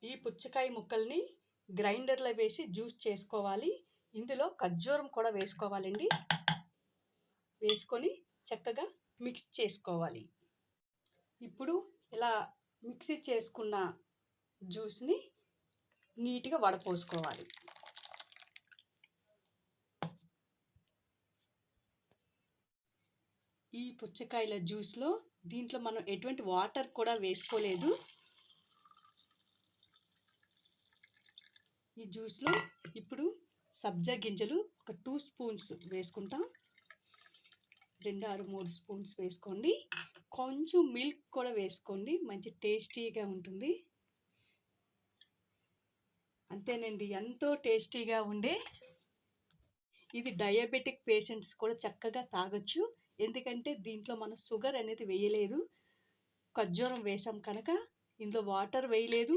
ఈ పుచ్చకాయ ముక్కల్ని గ్రైండర్లో వేసి జ్యూస్ చేసుకోవాలి. ఇందులో ఖర్జూరం కూడా వేసుకోవాలండి. వేసుకొని చక్కగా మిక్స్ చేసుకోవాలి. ఇప్పుడు ఇలా మిక్సీ చేసుకున్న జ్యూస్ని నీట్గా వడపోసుకోవాలి. ఈ పుచ్చకాయల జ్యూస్లో దీంట్లో మనం ఎటువంటి వాటర్ కూడా వేసుకోలేదు. ఈ జ్యూస్లో ఇప్పుడు సబ్జా గింజలు ఒక 2 స్పూన్స్ వేసుకుంటాం. 2 ఆర్ 3 స్పూన్స్ వేసుకోండి. కొంచెం మిల్క్ కూడా వేసుకోండి, మంచి టేస్టీగా ఉంటుంది. అంతేనండి, ఎంతో టేస్టీగా ఉండే ఇది డయాబెటిక్ పేషెంట్స్ కూడా చక్కగా తాగొచ్చు. ఎందుకంటే దీంట్లో మనం షుగర్ అనేది వేయలేదు, ఖర్జూరం వేసాం కనుక. ఇందులో వాటర్ వేయలేదు.